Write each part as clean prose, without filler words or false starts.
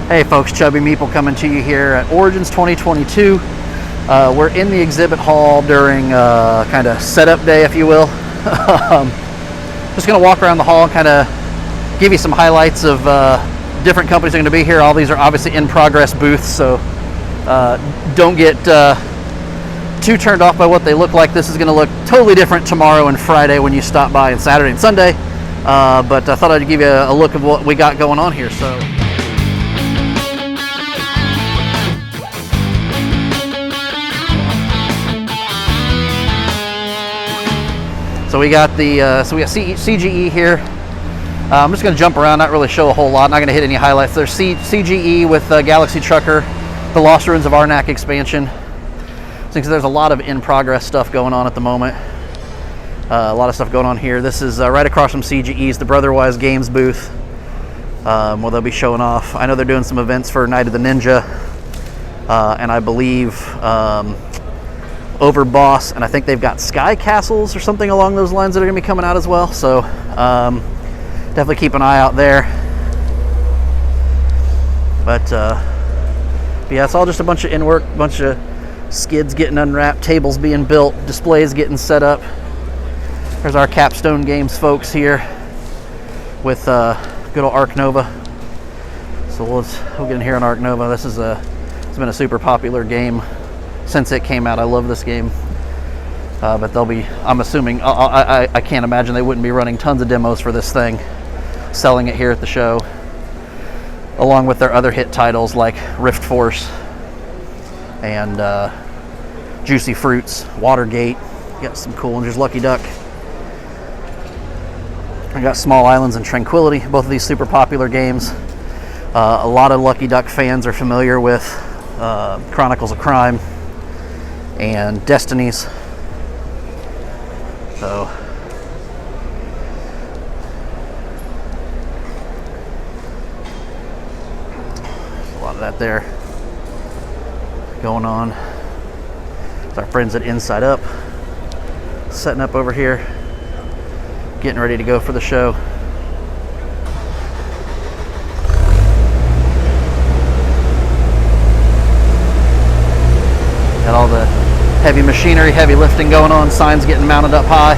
Hey folks, Chubby Meeple coming to you here at Origins 2022. We're in the exhibit hall during kind of setup day, if you will. Just going to walk around the hall and kind of give you some highlights of different companies that are going to be here. All these are obviously in progress booths, so don't get too turned off by what they look like. This is going to look totally different tomorrow and Friday when you stop by, and Saturday and Sunday. But I thought I'd give you a look of what we got going on here. So we got CGE here. I'm just going to jump around, not really show a whole lot. Not going to hit any highlights. There's CGE with Galaxy Trucker, the Lost Ruins of Arnak expansion. So there's a lot of in-progress stuff going on at the moment. A lot of stuff going on here. This is right across from CGE's, the Brotherwise Games booth, where they'll be showing off. I know they're doing some events for Night of the Ninja, and I believe Overboss, and I think they've got Sky Castles or something along those lines that are going to be coming out as well. So definitely keep an eye out there. But yeah, it's all just a bunch of in-work, bunch of skids getting unwrapped, tables being built, displays getting set up. There's our Capstone Games folks here with good old Arc Nova. So we'll get in here on Arc Nova. This is it's been a super popular game since it came out. I love this game, but they'll be, I'm assuming, I can't imagine they wouldn't be running tons of demos for this thing, selling it here at the show, along with their other hit titles like Rift Force and Juicy Fruits, Watergate. Got some cool ones. There's Lucky Duck. I got Small Islands and Tranquility, both of these super popular games. A lot of Lucky Duck fans are familiar with Chronicles of Crime and Destinies. So a lot of that there going on. It's our friends at Inside Up setting up over here, getting ready to go for the show. Got all the heavy machinery, heavy lifting going on, signs getting mounted up high.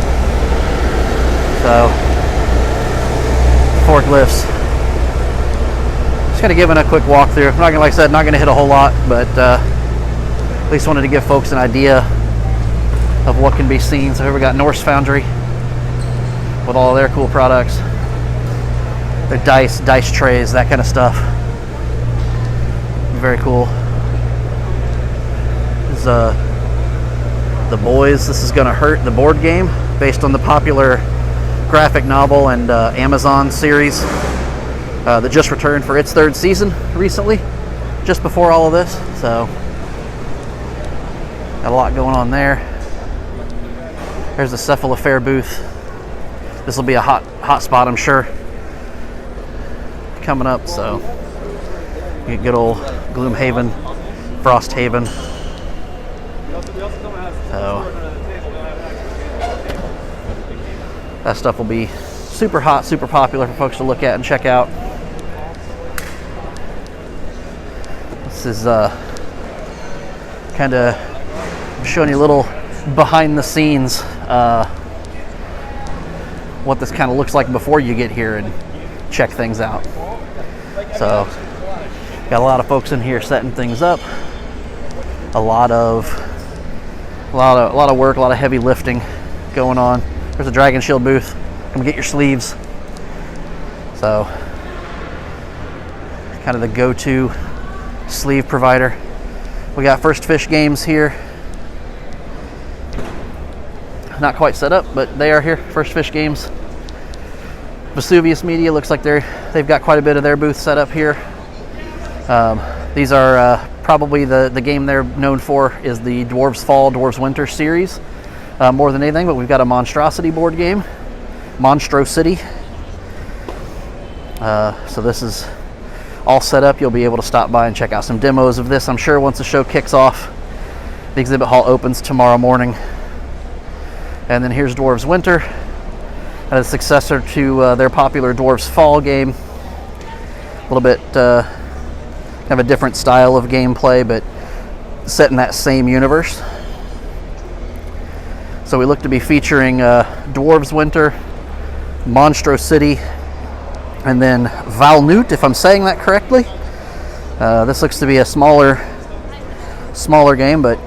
So, forklifts. Just kind of giving a quick walkthrough. I'm not gonna, like I said, not gonna hit a whole lot, but at least wanted to give folks an idea of what can be seen. So here we got Norse Foundry with all their cool products. Their dice trays, that kind of stuff. Very cool. This is The Boys, This Is Gonna Hurt, the board game, based on the popular graphic novel and Amazon series that just returned for its third season recently, just before all of this. So, got a lot going on there. There's the Cephalofair booth. This will be a hot spot, I'm sure, coming up. So, you get good old Gloomhaven, Frosthaven. So that stuff will be super hot, super popular for folks to look at and check out. This is kind of showing you a little behind the scenes what this kind of looks like before you get here and check things out. So got a lot of folks in here setting things up. A lot of work, a lot of heavy lifting going on. There's a Dragon Shield booth. Come get your sleeves. So, kind of the go-to sleeve provider. We got First Fish Games here. Not quite set up, but they are here. First Fish Games. Vesuvius Media looks like they've got quite a bit of their booth set up here. These are probably the game they're known for is the Dwarves Fall, Dwarves Winter series, more than anything, but we've got a Monstrosity board game, Monstrosity. So this is all set up. You'll be able to stop by and check out some demos of this, I'm sure, once the show kicks off. The exhibit hall opens tomorrow morning. And then here's Dwarves Winter, a successor to their popular Dwarves Fall game. A little bit have a different style of gameplay, but set in that same universe. So we look to be featuring Dwarves Winter, Monstro City, and then Valnut, if I'm saying that correctly. This looks to be a smaller game, but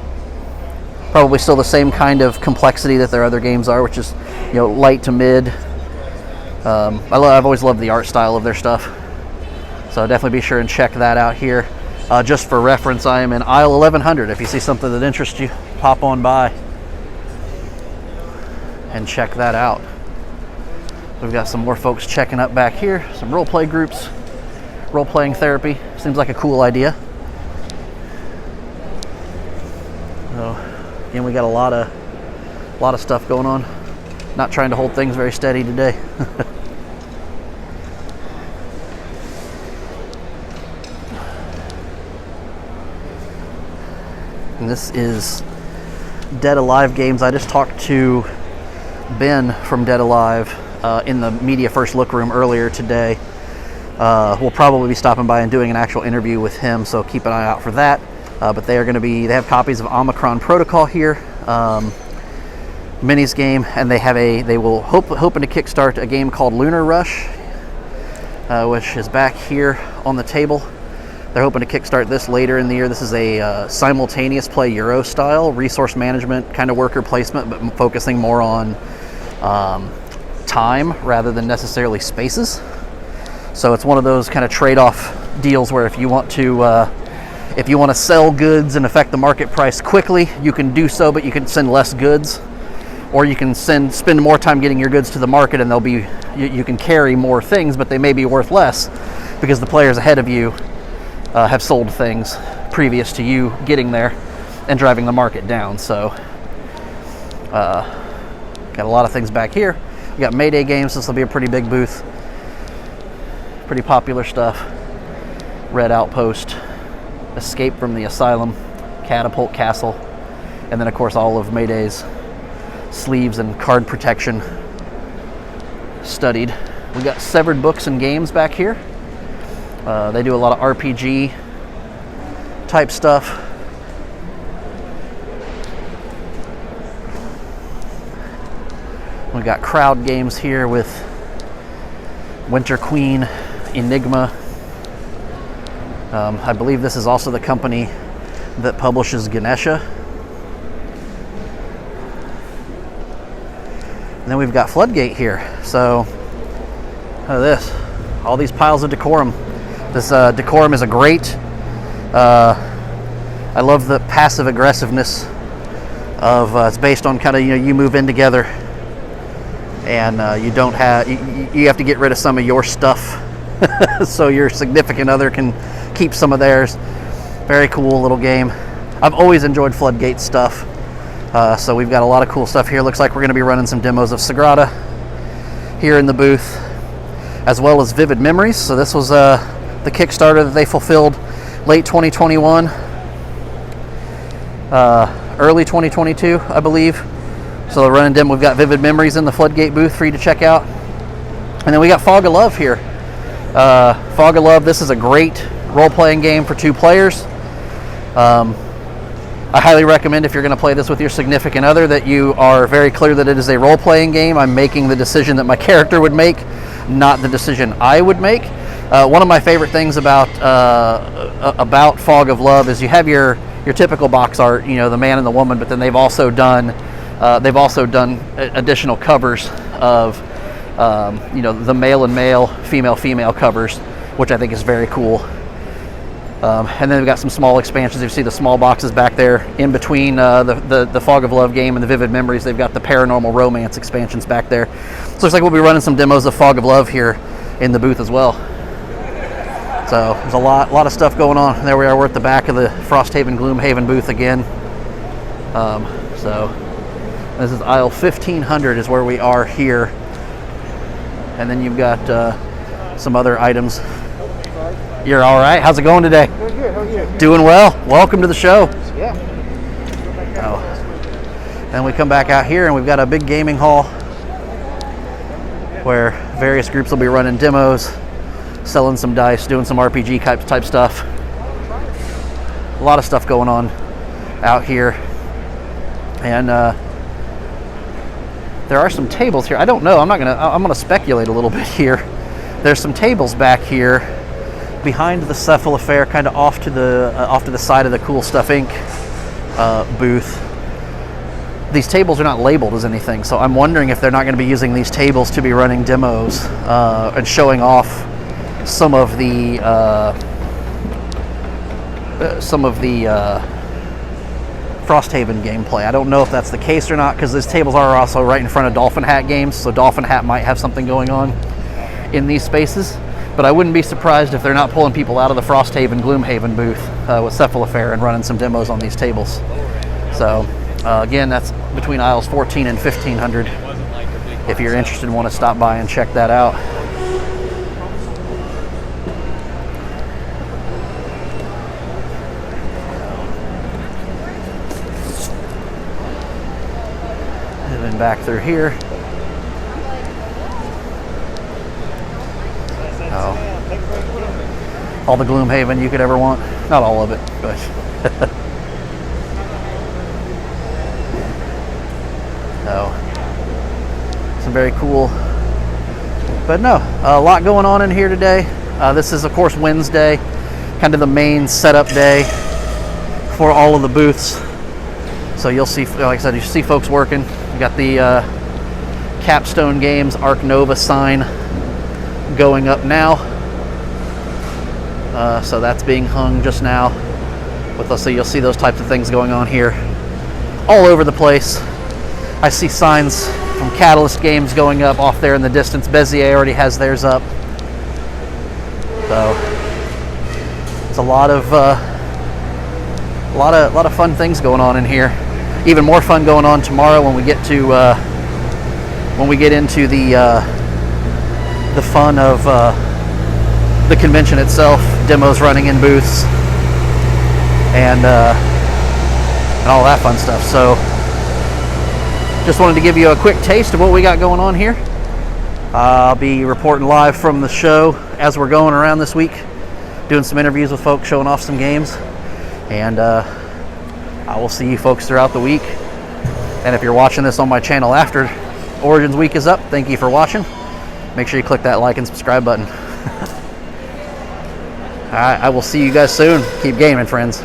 probably still the same kind of complexity that their other games are, which is, you know, light to mid. I've always loved the art style of their stuff, so definitely be sure and check that out here. Just for reference, I am in aisle 1100. If you see something that interests you, pop on by and check that out. We've got some more folks checking up back here, some role-play groups, role-playing therapy. Seems like a cool idea. So, again, we got a lot of stuff going on. Not trying to hold things very steady today. And this is Dead Alive Games. I just talked to Ben from Dead Alive in the Media First Look room earlier today. We'll probably be stopping by and doing an actual interview with him, so keep an eye out for that. But they have copies of Omicron Protocol here, minis game, and they will hoping to kickstart a game called Lunar Rush, which is back here on the table. They're hoping to kickstart this later in the year. This is a simultaneous play Euro style resource management kind of worker placement, but focusing more on time rather than necessarily spaces. So it's one of those kind of trade-off deals where if you want to sell goods and affect the market price quickly, you can do so, but you can send less goods, or you can spend more time getting your goods to the market, and you can carry more things, but they may be worth less because the players ahead of you have sold things previous to you getting there and driving the market down. So got a lot of things back here. We got Mayday games. This will be a pretty big booth. Pretty popular stuff. Red Outpost, Escape from the Asylum, Catapult Castle, and then of course all of Mayday's sleeves and card protection studied. We got Severed Books and Games back here. They do a lot of RPG type stuff. We got Crowd Games here with Winter Queen, Enigma. I believe this is also the company that publishes Ganesha. And then we've got Floodgate here. So, all these piles of Decorum. This Decorum is a great, I love the passive aggressiveness of, it's based on kind of, you move in together and you have to get rid of some of your stuff so your significant other can keep some of theirs. Very cool little game. I've always enjoyed Floodgate stuff. So we've got a lot of cool stuff here. Looks like we're going to be running some demos of Sagrada here in the booth, as well as Vivid Memories. So this was the Kickstarter that they fulfilled late 2021, early 2022, I believe. So they're running demo. We've got Vivid Memories in the Floodgate booth for you to check out. And then we got Fog of Love here. Fog of Love, this is a great role-playing game for 2 players. I highly recommend, if you're going to play this with your significant other, that you are very clear that it is a role-playing game. I'm making the decision that my character would make, not the decision I would make. One of my favorite things about Fog of Love is you have your typical box art, the man and the woman, but then they've also done additional covers of the male and male, female covers, which I think is very cool. And then we've got some small expansions. You see the small boxes back there in between the Fog of Love game and the Vivid Memories. They've got the Paranormal Romance expansions back there. So it looks like we'll be running some demos of Fog of Love here in the booth as well. So there's a lot of stuff going on. There we are. We're at the back of the Frosthaven Gloomhaven booth again. So this is aisle 1500 is where we are here. And then you've got some other items. You're all right? How's it going today? Doing good. How are you? Doing well. Welcome to the show. Yeah. And we come back out here and we've got a big gaming hall where various groups will be running demos, selling some dice, doing some RPG type stuff. a lot of stuff going on out here. And there are some tables here. I don't know. I'm gonna speculate a little bit here. There's some tables back here behind the Cephalofair, kind of off to the side of the Cool Stuff Inc. Booth. These tables are not labeled as anything, so I'm wondering if they're not going to be using these tables to be running demos and showing off some of the Frosthaven gameplay. I don't know if that's the case or not, because these tables are also right in front of Dolphin Hat games, so Dolphin Hat might have something going on in these spaces. But I wouldn't be surprised if they're not pulling people out of the Frosthaven Gloomhaven booth with Cephalofair and running some demos on these tables. So again, that's between aisles 14 and 1500 if you're interested and want to stop by and check that out. And then back through here. All the Gloomhaven you could ever want. Not all of it, but so some very cool. But no, a lot going on in here today. This is of course Wednesday, kind of the main setup day for all of the booths. So you'll see, like I said, you see folks working. You got the Capstone Games Arc Nova sign going up now. So that's being hung just now. So you'll see those types of things going on here all over the place. I see signs from Catalyst Games going up off there in the distance. Bezier already has theirs up. So it's a lot of fun things going on in here. Even more fun going on tomorrow when we get into the fun of the convention itself, demos running in booths, and all that fun stuff. So just wanted to give you a quick taste of what we got going on here. I'll be reporting live from the show as we're going around this week, doing some interviews with folks, showing off some games, and I will see you folks throughout the week. And if you're watching this on my channel after Origins Week is up, thank you for watching. Make sure you click that like and subscribe button. All right, I will see you guys soon. Keep gaming, friends.